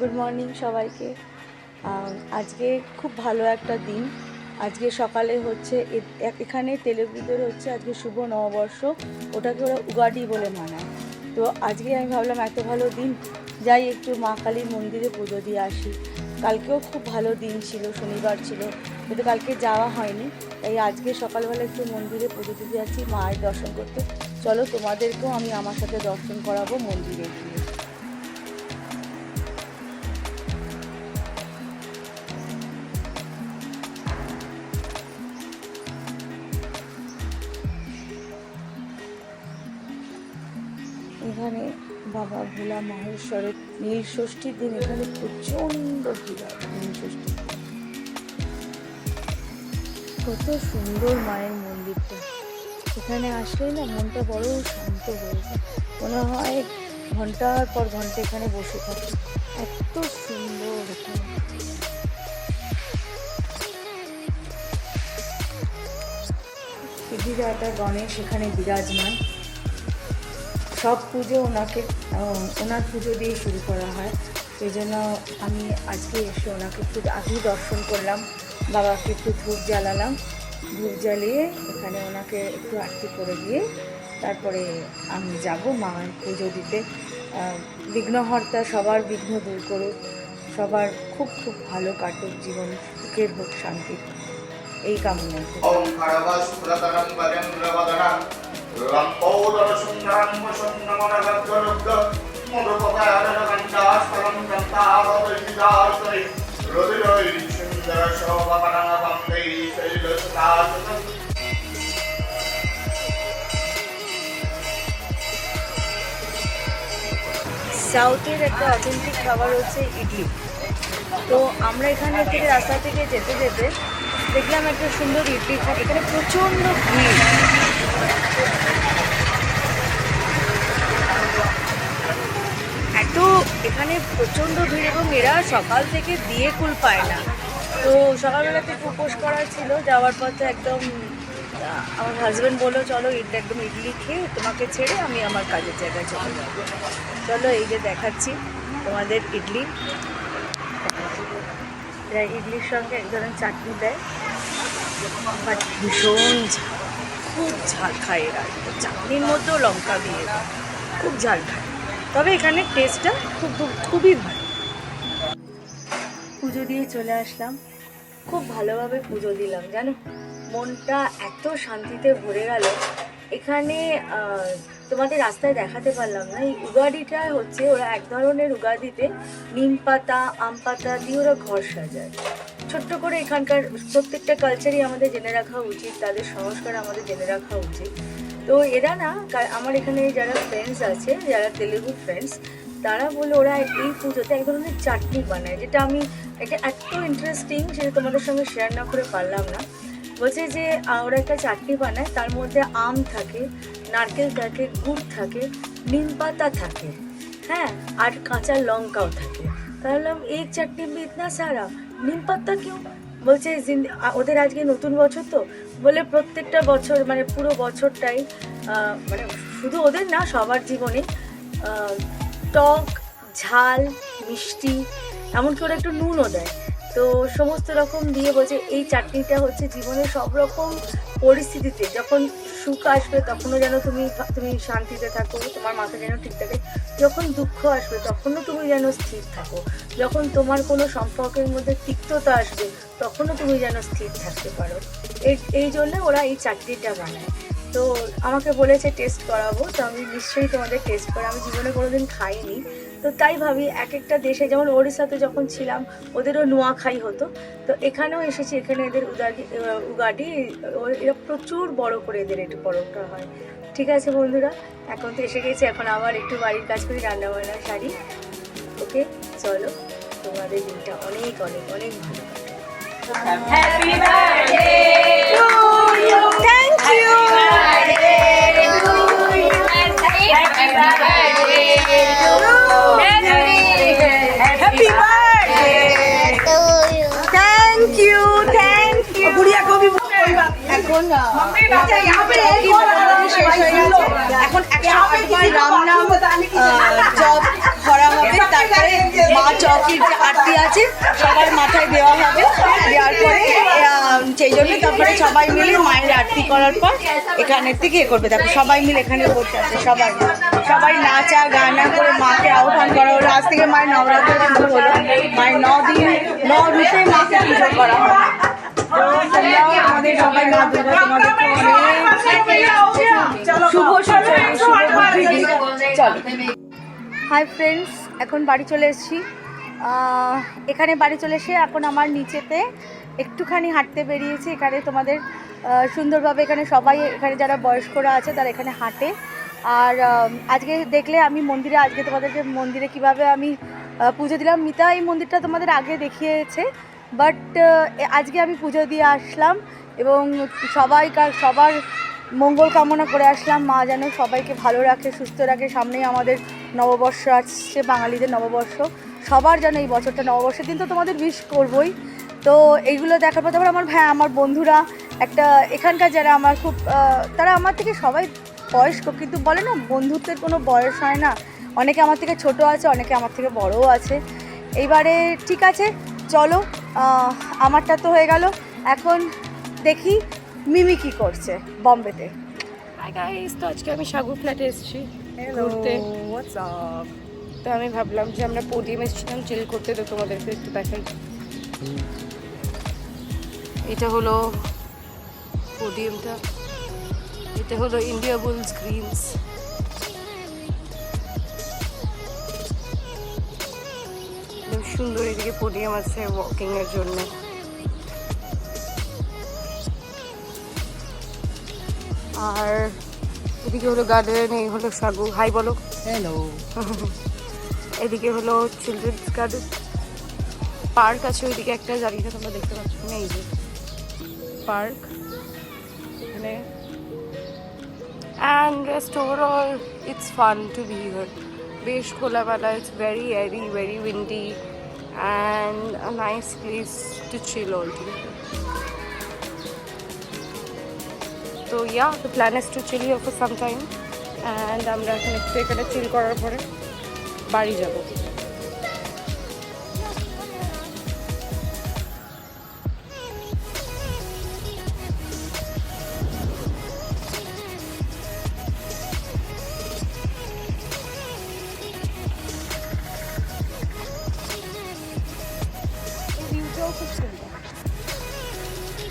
Good morning সবাইকে। আজকে খুব ভালো একটা দিন। আজকে সকালে হচ্ছে এখানে তেলেগুদের হচ্ছে আজকে শুভ নববর্ষ, ওটাকে ওরা উগাডি বলে মানায়। তো আজকে আমি ভাবলাম এত ভালো দিন, যাই একটু মা কালীর মন্দিরে পুজো দিয়ে আসি। কালকেও খুব ভালো দিন ছিল, শনিবার ছিল, কিন্তু কালকে যাওয়া হয়নি, তাই আজকে সকালবেলা একটু মন্দিরে পুজো দিতে যাচ্ছি মায়ের দর্শন করতে। চলো তোমাদেরকেও আমি আমার সাথে দর্শন করাবো মন্দিরে গিয়ে। এখানে বাবা ভোলা মহেশ্বরের নীল ষষ্ঠীর দিন এখানে প্রচণ্ড ভিড় হয়। নীল ষষ্ঠী কত সুন্দর মায়ের মন্দিরটা, এখানে আসলে না মনটা বড় শান্ত হয়ে যায়, মনে হয় ঘন্টার পর ঘন্টা এখানে বসে থাকি, এত সুন্দর এখানে। সিদ্ধিদাতা গণেশ এখানে বিরাজমান। সব পুজো ওনার পুজো দিয়ে শুরু করা হয়, সেই জন্য আমি আজকে এসে ওনাকে একটু আগেই দর্শন করলাম, বাবাকে একটু ধূপ জ্বালালাম, ধূপ জ্বালিয়ে এখানে ওনাকে একটু আরতি করে দিয়ে তারপরে আমি যাব মায়ের পুজো দিতে। বিঘ্নহর্তা সবার বিঘ্ন দূর করুক, সবার খুব খুব ভালো কাটুক জীবন, সুখের হোক, শান্তির, এই কামনা করি। সাউথের একটা অথেন্টিক খাবার হচ্ছে ইডলি। তো আমরা এখানে থেকে রাস্তা থেকে যেতে যেতে দেখলাম একটা সুন্দর ইডলি খাট, এখানে প্রচণ্ড ভিড়, এখানে প্রচণ্ড ভিড়, এবং এরা সকাল থেকে দিয়ে কুল পায় না। তো সকালবেলা থেকে উপোস করা ছিল, যাওয়ার পথে একদম আমার হাজব্যান্ড বললো চলো একদম ইডলি খেয়ে তোমাকে ছেড়ে আমি আমার কাজের জায়গায় চলে যাবো। চলো এই যে দেখাচ্ছি তোমাদের ইডলি, এরা ইডলির সঙ্গে এক ধরনের চাটনি দেয়, বাট ভীষণ ঝাল, খুব ঝাল খায় এরা, চাটনির মধ্যেও লঙ্কা দিয়ে খুব ঝাল খায়, তবে এখানে টেস্টটা খুবই ভালো। পুজো দিয়ে চলে আসলাম, খুব ভালোভাবে পুজো দিলাম, জানো মনটা এত শান্তিতে ভরে গেল। এখানে তোমাদের রাস্তায় দেখাতে পারলাম না, এই উগাডিটা হচ্ছে ওরা এক ধরনের উগাদিতে নিম পাতা আম পাতা দিয়ে ওরা ঘর সাজায় ছোট্ট করে। এখানকার প্রত্যেকটা কালচারই আমাদের জেনে রাখা উচিত, তাদের সংস্কার আমাদের জেনে রাখা উচিত। তো এরা না, আমার এখানে যারা ফ্রেন্ডস আছে, যারা তেলেগু ফ্রেন্ডস, তারা বলে ওরা এই পুজোতে এক ধরনের চাটনি বানায়, যেটা এটা এত ইন্টারেস্টিং, সেটা তোমাদের সঙ্গে শেয়ার না করে পারলাম না। বলছে যে ওরা একটা চাটনি বানায়, তার মধ্যে আম থাকে, নারকেল থাকে, গুড় থাকে, নিম পাতা থাকে, হ্যাঁ, আর কাঁচা লঙ্কাও থাকে। তাহলে এই চাটনি में इतना सारा নিম পাতা क्यों? বলছে ওদের আজকে নতুন বছর, তো বলে প্রত্যেকটা বছর মানে পুরো বছরটাই মানে শুধু ওদের না, সবার জীবনে টক ঝাল মিষ্টি এমনকি ওরা একটু নুনও দেয়, তো সমস্ত রকম দিয়ে বলছে এই চাটনিটা হচ্ছে জীবনের সব রকম পরিস্থিতিতে, যখন সুখ আসবে তখনও যেন তুমি শান্তিতে থাকো, তোমার মাথা যেন ঠিক থাকে, যখন দুঃখ আসবে তখনও তুমি যেন স্থির থাকো, যখন তোমার কোনো সম্পর্কের মধ্যে তিক্ততা আসবে তখনও তুমি যেন স্থির থাকতে পারো। এই জন্য ওরা এই চাটনিটা বানায়। তো আমাকে বলেছে টেস্ট করাবো, তো আমি নিশ্চয়ই তোমাদের টেস্ট করা, আমি জীবনে কোনোদিন খাইনি, তো তাই ভাবি এক একটা দেশে, যেমন ওড়িশাতে যখন ছিলাম ওদেরও নোয়াখাই হতো, তো এখানেও এসেছি, এখানে এদের উগাডি এরা প্রচুর বড় করে এদের একটু পরবটা হয়। ঠিক আছে বন্ধুরা, এখন তো এসে গেছি, এখন আবার একটু বাড়ির কাজ করি, রান্নাবান্না সারি। ওকে চলো, তোমাদের দিনটা অনেক অনেক অনেক ভালো কাটে। Happy birthday to you, thank you, happy birthday to Happy birthday to you. Thank you, thank you. गुड़िया को भी এখন এখন 108 বার রাম নাম জপ করা হবে, তারপরে মা চৌকির আছে, সবার মাথায় দেওয়া হবে। দেওয়ার পরে সেই জন্য তারপরে সবাই মিলে মায়ের আরতি করার পর এখানের থেকে এ করবে। দেখো সবাই মিলে এখানে বসে আছে, সবাই সবাই নাচা গানা করে মাকে আহ্বান করা হলো। আজ থেকে মায়ের নবরাত্রি শুরু হলো, মায়ের 9 দিন 9 রূপে মাকে পুজো করা হয়। আমাদের সবাই মা দুর্গা তোমাদেরকে শুভ সূচনা, শুভ বুদ্ধি। চলো। হাই ফ্রেন্ডস, এখন বাড়ি চলে এসেছি। এখানে বাড়ি চলে এসে এখন আমার নিচেতে একটুখানি হাঁটতে বেরিয়েছি। এখানে তোমাদের সুন্দরভাবে এখানে সবাই, এখানে যারা বয়স্করা আছে তারা এখানে হাঁটে। আর আজকে দেখলে আমি মন্দিরে, আজকে তোমাদেরকে মন্দিরে কিভাবে আমি পুজো দিলাম। মিতা এই মন্দিরটা তোমাদের আগে দেখিয়েছে, বাট আজকে আমি পুজো দিয়ে আসলাম এবং সবার মঙ্গল কামনা করে আসলাম। মা যেন সবাইকে ভালো রাখে, সুস্থ রাখে। সামনেই আমাদের নববর্ষ আসছে, বাঙালিদের নববর্ষ। সবার যেন এই বছরটা, নববর্ষের দিন তো তোমাদের উইশ করবই। তো এইগুলো দেখার পর তারপর আমার বন্ধুরা একটা এখানকার যারা আমার খুব তারা আমার থেকে সবাই বয়স্ক, কিন্তু বলে না বন্ধুত্বের কোনো বয়স হয় না। অনেকে আমার থেকে ছোট আছে, অনেকে আমার থেকে বড়ও আছে। এইবারে ঠিক আছে, চলো আমারটা তো হয়ে গেল। এখন দেখি মিমি কি করছে বম্বেতে। হাই গাইস, তো আজকে আমি সাগর ফ্ল্যাটে এসেছি ঘুরতে। তো আমি ভাবলাম যে আমরা পোডিয়াম এসেছিলাম চিল করতে, তো তোমাদেরকে একটু দেখাই। এটা হলো পোডিয়ামটা, এটা হলো ইন্ডিয়া বুলস গ্রিনস। সুন্দর এদিকে পোডিয়াম আছে ওয়াকিং এর জন্য। আর এদিকে হলো গার্ডেন, এই হলো সাগু। হাই বলো। হ্যালো। এদিকে হলো চিলড্রেন্স গার্ডেন, পার্ক আছে ওইদিকে একটা, জানি না তোমরা দেখতে পাচ্ছ না, এই যে পার্ক এখানে। And rest overall it's fun to be here. বেশ খোলামেলা, it's very airy, very windy and a nice place to chill all together. তো yeah, the plan is to chill here for some time and আমরা এখন একটু এখানে চিল করার পরে বাড়ি যাব। খুব সুন্দর,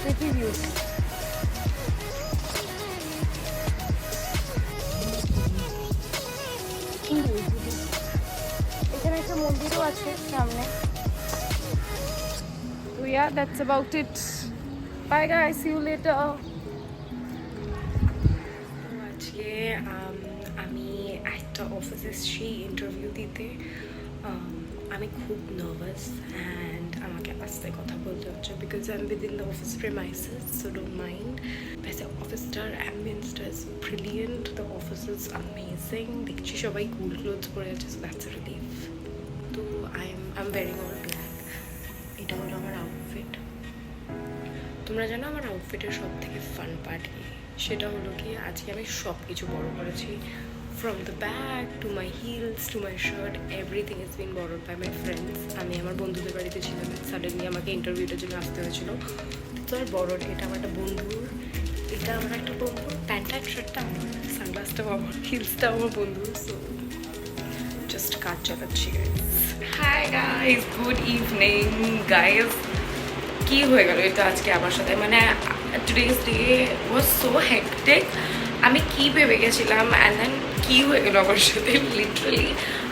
প্রিটি ভিউ। এখানে একটা মন্দিরও আছে সামনে। তো yeah, that's about it. Bye guys, see you later. আজকে আমি একটা অফিসে এসেছি ইন্টারভিউ দিতে। আমি খুব নার্ভাস অ্যান্ড আমাকে আস্তে কথা বলতে হচ্ছে because I am within the office premises, so don't mind. वैसे অফিসটার অ্যাম্বিয়েন্সটা is brilliant, the office is amazing. দেখছি সবাই কুল ক্লোথস পরে আছে, সো দ্যাটস আ রিলিফ। তো I am wearing all black. এটা হলো আমার আউটফিট। তোমরা জানো আমার আউটফিটের সব থেকে ফান পার্ট কি? সেটা হলো কি আজকে আমি সব কিছু বড় করেছি। From the bag to my heels to my shirt, everything has been borrowed by my friends. আমি আমার বন্ধুদের বাড়িতে ছিলাম, সাডেনলি আমাকে ইন্টারভিউটার জন্য আসতে হয়েছিল। তো আর বড়, এটা আমার একটা বন্ধুর, এটা আমার একটা বন্ধুর, প্যান্টটা শার্টটা আমার, সানগ্লাসটাও আমার, হিলসটাও আমার বন্ধুর। সো জাস্ট কাজ চালাচ্ছি guys. Hi guys, good evening guys. কি হয়ে গেল এটা আজকে আমার সাথে, মানে today's day was so hectic. আমি কি ভেবে গেছিলাম অ্যান্ড দেন কি হয়ে গেলো আমার সাথে। লিটারালি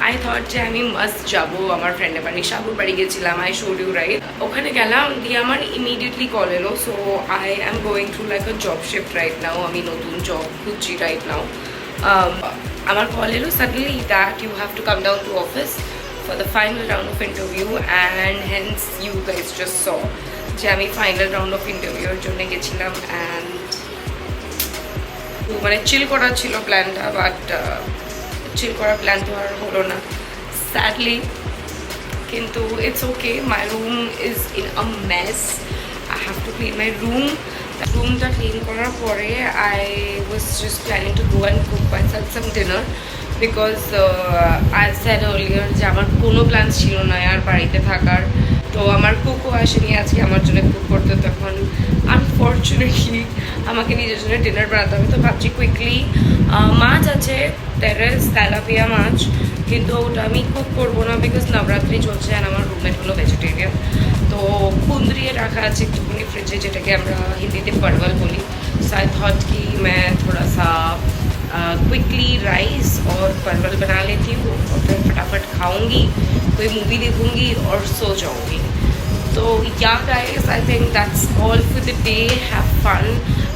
আই থট যে আমি মাস্ট যাবো আমার ফ্রেন্ডের বাড়ি, সাগর বাড়ি গেছিলাম। I showed you right. ওখানে গেলাম দিয়ে আমার ইমিডিয়েটলি কল এলো। So I am going through like a job shift right now. আমি নতুন জব খুঁজছি রাইট নাও। আমার কল এলো suddenly that you have to come down to office for the final round of interview and hence you guys just saw যে আমি final round of ইন্টারভিউর জন্য গেছিলাম। অ্যান্ড মানে চিল করার ছিল প্ল্যানটা, বাট চিল করার প্ল্যান তো আর হলো না স্যাডলি। কিন্তু it's okay, my room is in a mace. I have to clean my room. রুমটা ক্লিন করার পরে I was just planning to go and cook myself some dinner because I said earlier যে আমার কোনো plan ছিল না আর বাড়িতে থাকার। তো আমার কুকও আসেনি আজকে আমার জন্য কুক করতে, তখন আনফর্চুনেটলি আমাকে নিজের জন্য ডিনার বানাতে হবে। তো ভাবছি কুইকলি মাছ আছে টেরেস তেলাপিয়া মাছ, কিন্তু ওটা আমি কুক করবো না বিকজ নবরাত্রি চলছে আর আমার রুমমেট হলো ভেজিটেরিয়ান। তো কুন্দ্রিয়ে রাখা আছে একটুখানি फ्रिज যেটাকে আমরা হিন্দিতে परवल बोली। सो आई थॉट कि मैं थोड़ा सा क्विकली राइस और परवल बना लेती हूँ और फिर फटाफट खाऊंगी, कोई मूवी देखूंगी और सो जाऊंगी। तो yeah guys I think that's all for the day. Have fun,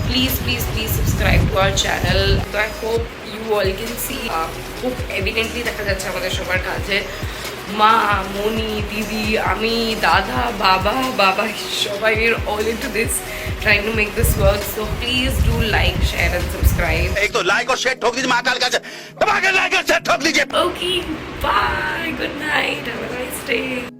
please please please subscribe to our channel. तो I hope you all can see খুব এভিডেন্টলি দেখা যাচ্ছে আমাদের সবার কাছে মা, মনি, দিদি, আমি, দাদা, বাবা সবাই all into this trying to make this work. So please do like, share and subscribe. एक तो लाइक और शेयर ठोक दीजिए महाकाल का दबा के लाइक और शेयर ठोक दीजिए। Okay, bye, good night, have a nice day.